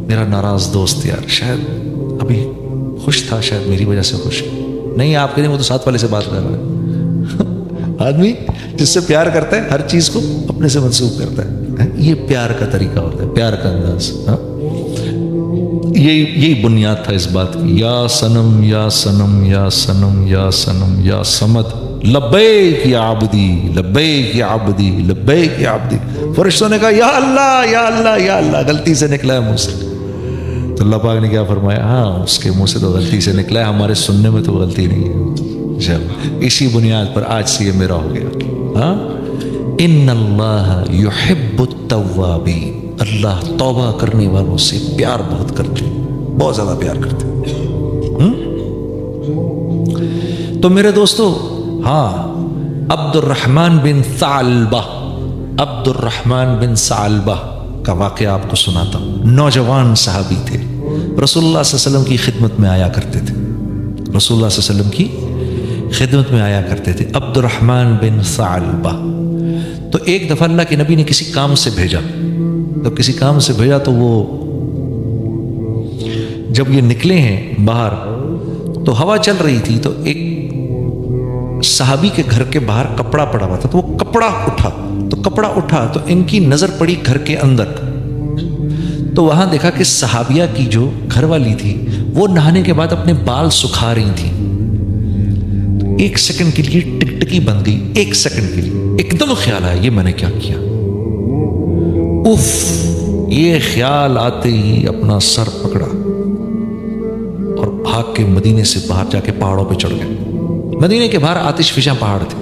میرا ناراض دوست یار شاید ابھی خوش تھا، شاید میری وجہ سے خوش نہیں، آپ کے نہیں، وہ تو ساتھ والے سے بات کر رہا ہے۔ آدمی جس سے پیار کرتا ہے ہر چیز کو اپنے سے منسوب کرتا ہے، یہ پیار کا طریقہ ہوتا ہے، پیار کا انداز۔ یہی بنیاد تھا اس بات کی، یا صنم یا صنم یا صنم یا صنم یا صمد لبیک یا عبدی لبیک یا عبدی لبیک یا عبدی۔ فرشتوں نے کہا یا اللہ یا اللہ یا اللہ، غلطی سے نکلا ہے منہ سے۔ تو اللہ پاک نے کیا فرمایا؟ ہاں اس کے منہ سے تو غلطی سے نکلا ہے، ہمارے سننے میں تو غلطی نہیں ہے۔ جب اسی بنیاد پر آج سے یہ میرا ہو گیا۔ ہاں ان اللہ یحب التوابین، اللہ توبہ کرنے والوں سے پیار بہت کرتے ہیں، بہت زیادہ پیار کرتے ہیں۔ تو میرے دوستو، ہاں عبد الرحمن بن ثعلبہ، عبد الرحمن بن ثعلبہ کا واقعہ آپ کو سناتا ہوں۔ نوجوان صحابی تھے، رسول اللہ صلی اللہ علیہ وسلم کی خدمت میں آیا کرتے تھے، رسول اللہ صلی اللہ علیہ وسلم کی خدمت میں آیا کرتے تھے عبد الرحمن بن ثعلبہ۔ تو ایک دفعہ اللہ کے نبی نے کسی کام سے بھیجا، تو کسی کام سے بھیجا تو وہ جب یہ نکلے ہیں باہر تو ہوا چل رہی تھی، تو ایک صحابی کے گھر کے باہر کپڑا پڑا ہوا تھا، تو وہ کپڑا اٹھا تو ان کی نظر پڑی گھر کے اندر، تو وہاں دیکھا کہ صحابیہ کی جو گھر والی تھی وہ نہانے کے بعد اپنے بال سکھا رہی تھی۔ ایک سیکنڈ کے لیے ٹکٹکی بن گئی، ایک سیکنڈ کے لیے ایک دم خیال آیا یہ میں نے کیا کیا، اف، یہ خیال آتے ہی اپنا سر پکڑا اور بھاگ کے مدینے سے باہر جا کے پہاڑوں پہ چڑھ گئے۔ مدینے کے باہر آتش فشاں پہاڑ تھے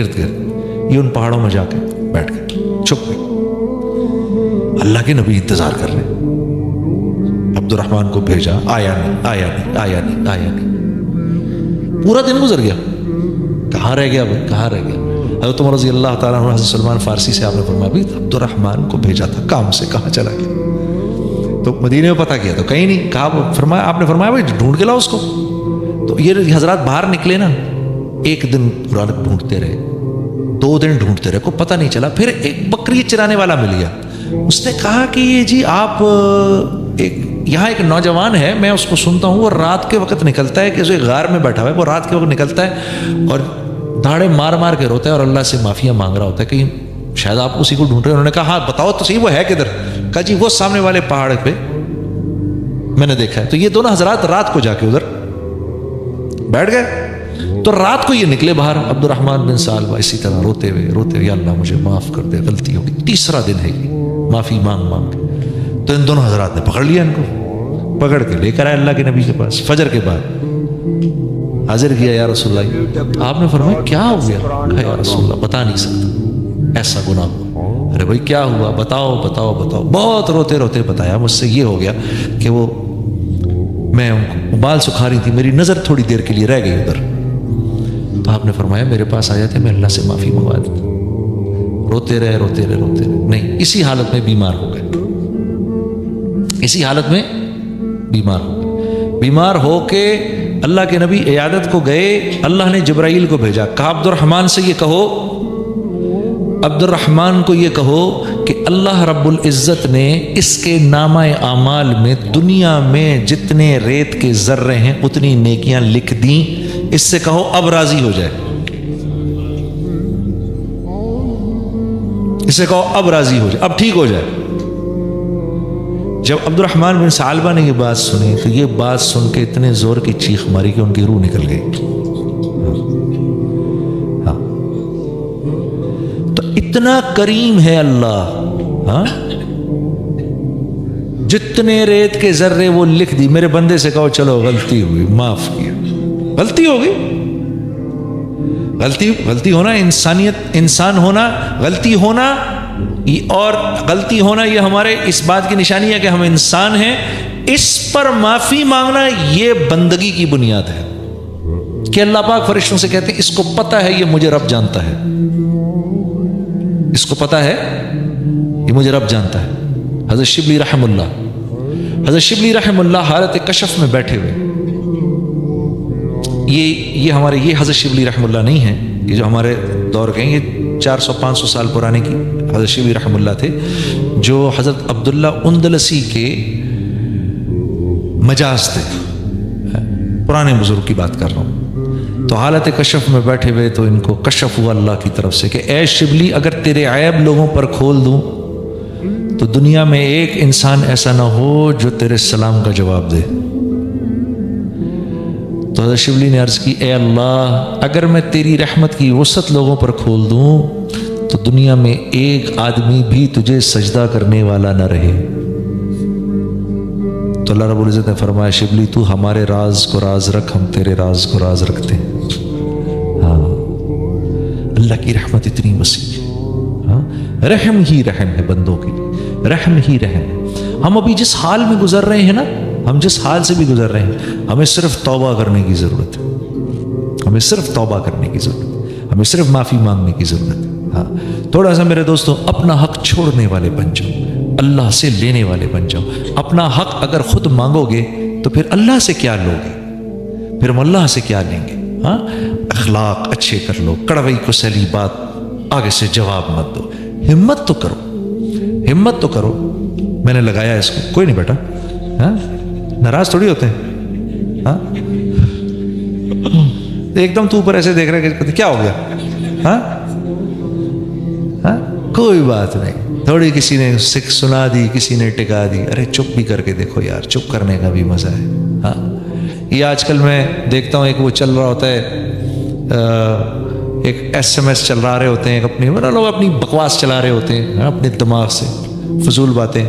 ارد گرد، یہ ان پہاڑوں میں جا کے بیٹھ گئے، چھپ گئے۔ اللہ کے نبی انتظار کر رہے، عبد الرحمن کو بھیجا، آیا نہیں۔ پورا دن گزر گیا، کہاں رہ گیا بھائی، کہاں رہ گیا؟ حضرت عمر رضی اللہ تعالیٰ عنہ، حضرت سلمان فارسی سے آپ نے فرمایا بھی عبد الرحمن کو بھیجا تھا کام سے، کہاں چلا گیا؟ تو مدینے میں پتہ کیا تو کہیں نہیں، کہا فرمایا، آپ نے فرمایا بھائی ڈھونڈ کے لاؤ اس کو۔ تو یہ حضرات باہر نکلے نا، ایک دن پورا ڈھونڈتے رہے، 2 دن ڈھونڈتے رہے، کوئی پتہ نہیں چلا۔ پھر ایک بکری چرانے والا مل گیا، اس نے کہا کہ یہ جی آپ یہاں ایک نوجوان ہے، میں اس کو سنتا ہوں، وہ رات کے وقت نکلتا ہے، کہ اسے غار میں بیٹھا ہوا ہے، وہ رات کے وقت نکلتا ہے اور دھاڑے مار مار کے روتا ہے اور اللہ سے معافیاں مانگ رہا ہوتا ہے، کہ شاید آپ اسی کو ڈھونڈ رہے ہیں۔ انہوں نے کہا ہاں بتاؤ تو صحیح وہ ہے کدھر؟ کہا جی وہ سامنے والے پہاڑ پہ میں نے دیکھا ہے۔ تو یہ دونوں حضرات رات کو جا کے ادھر بیٹھ گئے، تو رات کو یہ نکلے باہر، عبد الرحمن بن ثعلبہ اسی طرح روتے ہوئے یا اللہ مجھے معاف کر دے، غلطی ہوگی۔ تیسرا دن ہے یہ، معافی مانگ تو ان دونوں حضرات نے پکڑ لیا، ان کو پکڑ کے لے کر آئے اللہ کے نبی کے پاس۔ فجر کے بعد حاضر کیا، یا رسول اللہ، آپ نے فرمایا کیا ہو گیا؟ کہا یا رسول اللہ بتا نہیں سکتا، ایسا گناہ ہوا۔ ارے بھائی کیا ہوا؟ بتاؤ بتاؤ بتاؤ۔ بہت روتے روتے بتایا، مجھ سے یہ ہو گیا کہ وہ میں بال سکھا رہی تھی، میری نظر تھوڑی دیر کے لیے رہ گئی ادھر، تو آپ نے فرمایا میرے پاس آ جاتے، میں اللہ سے معافی منگوا دیتا۔ روتے رہے نہیں، اسی حالت میں بیمار ہو گئے، اسی حالت میں بیمار ہو کے اللہ کے نبی عیادت کو گئے۔ اللہ نے جبرائیل کو بھیجا، کہا عبد الرحمن سے یہ کہو، عبد الرحمن کو یہ کہو کہ اللہ رب العزت نے اس کے نامہ اعمال میں دنیا میں جتنے ریت کے ذرے ہیں اتنی نیکیاں لکھ دیں، اس سے کہو اب راضی ہو جائے، اس سے کہو اب راضی ہو جائے، اب ٹھیک ہو جائے۔ جب عبد الرحمن بن ثعلبہ نے یہ بات سنی تو یہ بات سن کے اتنے زور کی چیخ ماری کہ ان کی روح نکل گئی۔ ہاں تو اتنا کریم ہے اللہ، ہاں جتنے ریت کے ذرے وہ لکھ دی۔ میرے بندے سے کہو چلو غلطی ہوئی، معاف کیا، غلطی ہو گئی، غلطی ہونا انسانیت، انسان ہونا، غلطی ہونا اور غلطی ہونا یہ ہمارے اس بات کی نشانی ہے کہ ہم انسان ہیں۔ اس پر معافی مانگنا یہ بندگی کی بنیاد ہے کہ اللہ پاک فرشتوں سے کہتے ہیں اس کو پتہ ہے یہ مجھے رب جانتا ہے، اس کو پتہ ہے یہ مجھے رب جانتا ہے۔ حضرت شبلی رحم اللہ حالت کشف میں بیٹھے ہوئے، یہ ہمارے یہ حضرت شبلی رحم اللہ نہیں ہے، یہ جو ہمارے دور کے ہیں، یہ 400-500 سال پرانے کی حضرت شبلی رحم اللہ تھے، جو حضرت عبداللہ اندلسی کے مجاز تھے، پرانے بزرگ کی بات کر رہا ہوں۔ تو حالت کشف میں بیٹھے ہوئے تو ان کو کشف ہوا اللہ کی طرف سے کہ اے شبلی اگر تیرے عیب لوگوں پر کھول دوں تو دنیا میں ایک انسان ایسا نہ ہو جو تیرے سلام کا جواب دے۔ تو حضرت شبلی نے عرض کی اے اللہ اگر میں تیری رحمت کی وسعت لوگوں پر کھول دوں تو دنیا میں ایک آدمی بھی تجھے سجدہ کرنے والا نہ رہے۔ تو اللہ رب العزت نے فرمایا شبلی تو ہمارے راز کو راز رکھ، ہم تیرے راز کو راز رکھتے ہیں۔ ہاں اللہ کی رحمت اتنی وسیع ہے، ہاں رحم ہی رحم ہے بندوں کے لیے، رحم ہی رحم ہے۔ ہم ابھی جس حال میں گزر رہے ہیں نا، ہم جس حال سے بھی گزر رہے ہیں، ہمیں صرف توبہ کرنے کی ضرورت ہے، ہمیں صرف توبہ کرنے کی ضرورت ہے، ہمیں صرف معافی مانگنے کی ضرورت ہے۔ ہاں تھوڑا سا میرے دوستوں اپنا حق چھوڑنے والے بن جاؤ، اللہ سے لینے والے بن جاؤ۔ اپنا حق اگر خود مانگو گے تو پھر اللہ سے کیا لو گے، پھر ہم اللہ سے کیا لیں گے؟ ہاں اخلاق اچھے کر لو، کڑوئی کو سیلی بات آگے سے جواب مت دو، ہمت تو کرو، ہمت تو کرو۔ میں نے لگایا اس کو، کوئی نہیں بیٹا، ہاں ناراض تھوڑی ہوتے ہیں، ہاں ایک دم تو اوپر ایسے دیکھ رہے کہ کیا ہو گیا، ہاں ہاں کوئی بات نہیں، تھوڑی کسی نے سنا دی، کسی نے ٹکا دی، ارے چپ بھی کر کے دیکھو یار، چپ کرنے کا بھی مزہ ہے۔ ہاں یہ آج کل میں دیکھتا ہوں ایک وہ چل رہا ہوتا ہے، ایک SMS چل رہے ہوتے ہیں، اپنی لوگ اپنی بکواس چلا رہے ہوتے ہیں اپنے دماغ سے، فضول باتیں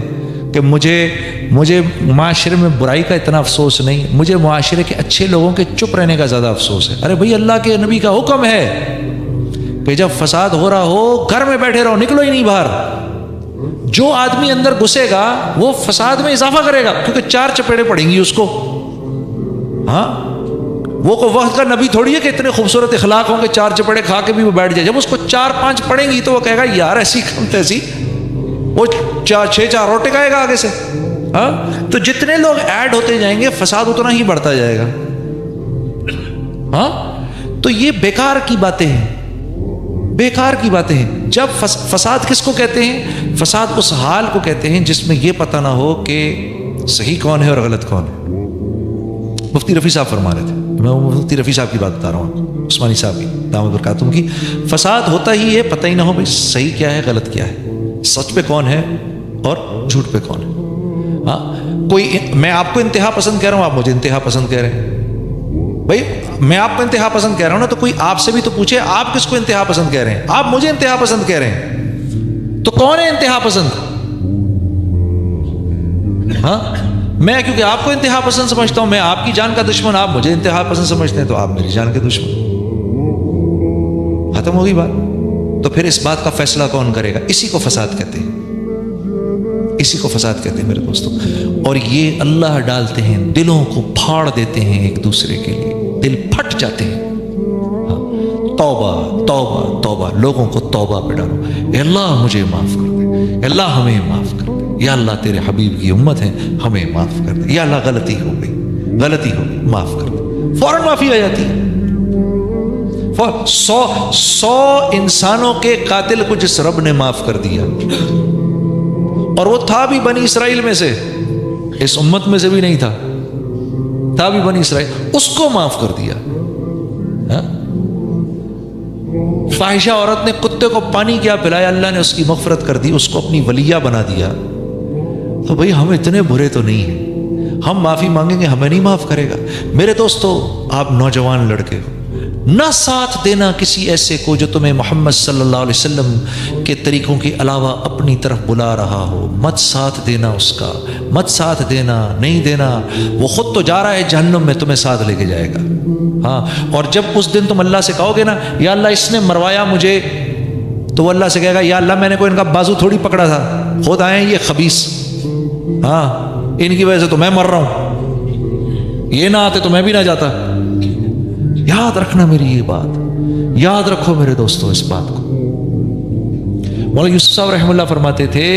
کہ مجھے معاشرے میں برائی کا اتنا افسوس نہیں، مجھے معاشرے کے اچھے لوگوں کے چپ رہنے کا زیادہ افسوس ہے۔ ارے بھائی اللہ کے نبی کا حکم ہے کہ جب فساد ہو رہا ہو گھر میں بیٹھے رہو، نکلو ہی نہیں باہر۔ جو آدمی اندر گھسے گا وہ فساد میں اضافہ کرے گا، کیونکہ 4 چپیڑیں پڑیں گی اس کو۔ ہاں وہ کو وقت کا نبی تھوڑی ہے کہ اتنے خوبصورت اخلاق ہوں کہ 4 چپیڑے کھا کے بھی وہ بیٹھ جائے۔ جب اس کو 4-5 پڑیں گی تو وہ کہے گا یار ایسی کم تیسی، وہ 6 اور ٹکائے گا آگے سے۔ ہاں تو جتنے لوگ ایڈ ہوتے جائیں گے فساد اتنا ہی بڑھتا جائے گا۔ ہاں تو یہ بیکار کی باتیں ہیں، بیکار کی باتیں ہیں۔ جب فساد کس کو کہتے ہیں؟ فساد اس حال کو کہتے ہیں جس میں یہ پتہ نہ ہو کہ صحیح کون ہے اور غلط کون ہے۔ مفتی رفیع صاحب فرما رہے تھے، میں مفتی رفیع صاحب کی بات بتا رہا ہوں، عثمانی صاحب کی دامت برکاتہم کی۔ فساد ہوتا ہی ہے پتہ ہی نہ ہو بھائی صحیح کیا ہے غلط کیا ہے، سچ پہ کون ہے اور جھوٹ پہ کون ہے۔ ہاں کوئی میں آپ کو انتہا پسند کہہ رہا ہوں، آپ مجھے انتہا پسند کہہ رہے ہیں۔ بھائی میں آپ کو انتہا پسند کہہ رہا ہوں نا، تو کوئی آپ سے بھی تو پوچھے آپ کس کو انتہا پسند کہہ رہے ہیں؟ آپ مجھے انتہا پسند کہہ رہے ہیں، تو کون ہے انتہا پسند؟ ہاں میں کیونکہ آپ کو انتہا پسند سمجھتا ہوں، میں آپ کی جان کا دشمن، آپ مجھے انتہا پسند سمجھتے ہیں تو آپ میری جان کے دشمن۔ ختم ہوگی بات۔ تو پھر اس بات کا فیصلہ کون کرے گا؟ اسی کو فساد کہتے ہیں، اسی کو فساد کہتے ہیں میرے دوستوں۔ اور یہ اللہ ڈالتے ہیں، دلوں کو پھاڑ دیتے ہیں ایک دوسرے کے لیے، دل پھٹ جاتے ہیں۔ توبہ توبہ توبہ، لوگوں کو توبہ پہ ڈالو۔ اے اللہ مجھے معاف کر دے، اے اللہ ہمیں معاف کر دے، یا اللہ تیرے حبیب کی امت ہے ہمیں معاف کر دے، یا اللہ غلطی ہو گئی، غلطی ہو گئی معاف کر دے، فوراً معافی آ جاتی ہے۔ 100 انسانوں کے قاتل کو جس رب نے معاف کر دیا، اور وہ تھا بھی بنی اسرائیل میں سے، اس امت میں سے بھی نہیں تھا بھی بنی اسرائیل، اس کو معاف کر دیا۔ فاحشہ عورت نے کتے کو پانی کیا پلایا، اللہ نے اس کی مغفرت کر دی، اس کو اپنی ولیہ بنا دیا۔ تو بھئی ہم اتنے برے تو نہیں ہیں، ہم معافی مانگیں گے ہمیں نہیں معاف کرے گا؟ میرے دوستو آپ نوجوان لڑکے ہو، نہ ساتھ دینا کسی ایسے کو جو تمہیں محمد صلی اللہ علیہ وسلم کے طریقوں کے علاوہ اپنی طرف بلا رہا ہو، مت ساتھ دینا اس کا، مت ساتھ دینا، نہیں دینا۔ وہ خود تو جا رہا ہے جہنم میں، تمہیں ساتھ لے کے جائے گا۔ ہاں اور جب اس دن تم اللہ سے کہو گے نا یا اللہ اس نے مروایا مجھے، تو وہ اللہ سے کہے گا یا اللہ میں نے کوئی ان کا بازو تھوڑی پکڑا تھا، خود آئے ہیں یہ خبیث، ہاں ان کی وجہ سے تو میں مر رہا ہوں، یہ نہ آتے تو میں بھی نہ جاتا۔ یاد رکھنا میری یہ بات، یاد رکھو میرے دوستو اس بات کو۔ مولانا یوسف صاحب رحمہ اللہ فرماتے تھے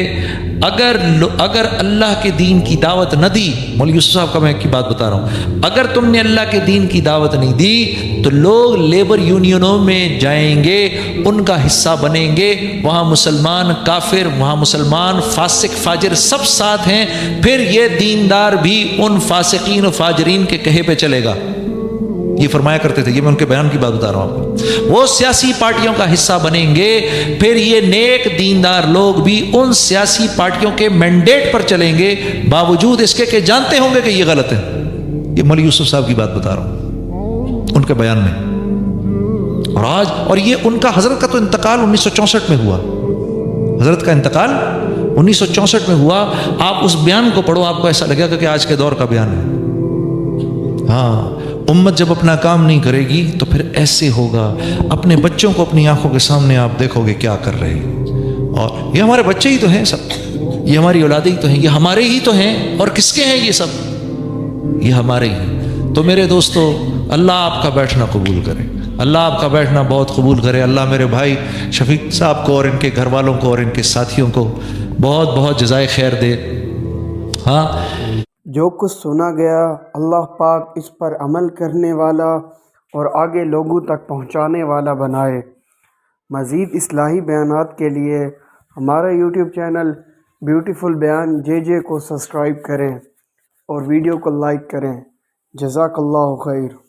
اگر اللہ کے دین کی دعوت نہ دی، مولوی یوسف صاحب کا میں ایک کی بات بتا رہا ہوں، اگر تم نے اللہ کے دین کی دعوت نہیں دی تو لوگ لیبر یونینوں میں جائیں گے، ان کا حصہ بنیں گے، وہاں مسلمان کافر، وہاں مسلمان فاسق فاجر سب ساتھ ہیں، پھر یہ دیندار بھی ان فاسقین و فاجرین کے کہے پہ چلے گا۔ یہ فرمایا کرتے تھے، یہ میں ان کے بیان کی بات بتا رہا ہوں آپ کو۔ وہ سیاسی پارٹیوں کا حصہ بنیں گے، پھر یہ نیک دیندار لوگ بھی ان سیاسی پارٹیوں کے مینڈیٹ پر چلیں گے، باوجود اس کے کہ جانتے ہوں گے کہ یہ غلط ہے۔ یہ مولوی یوسف صاحب کی بات بتا رہا ہوں ان کے بیان میں۔ اور یہ ان کا حضرت کا تو انتقال 1964 میں ہوا، حضرت کا انتقال 1964 میں ہوا۔ آپ اس بیان کو پڑھو، آپ کو ایسا لگے گا کہ آج کے دور کا بیان ہے۔ ہاں، امت جب اپنا کام نہیں کرے گی تو پھر ایسے ہوگا، اپنے بچوں کو اپنی آنکھوں کے سامنے آپ دیکھو گے کیا کر رہے ہیں، اور یہ ہمارے بچے ہی تو ہیں سب، یہ ہماری اولادیں ہی تو ہیں، یہ ہمارے ہی تو ہیں، اور کس کے ہیں یہ سب؟ یہ ہمارے ہی۔ تو میرے دوستو، اللہ آپ کا بیٹھنا قبول کرے، اللہ آپ کا بیٹھنا بہت قبول کرے، اللہ میرے بھائی شفیق صاحب کو اور ان کے گھر والوں کو اور ان کے ساتھیوں کو بہت بہت جزائے خیر دے۔ ہاں، جو کچھ سنا گیا اللہ پاک اس پر عمل کرنے والا اور آگے لوگوں تک پہنچانے والا بنائے۔ مزید اصلاحی بیانات کے لیے ہمارا یوٹیوب چینل بیوٹیفل بیان JJ کو سبسکرائب کریں اور ویڈیو کو لائک کریں۔ جزاک اللہ خیر۔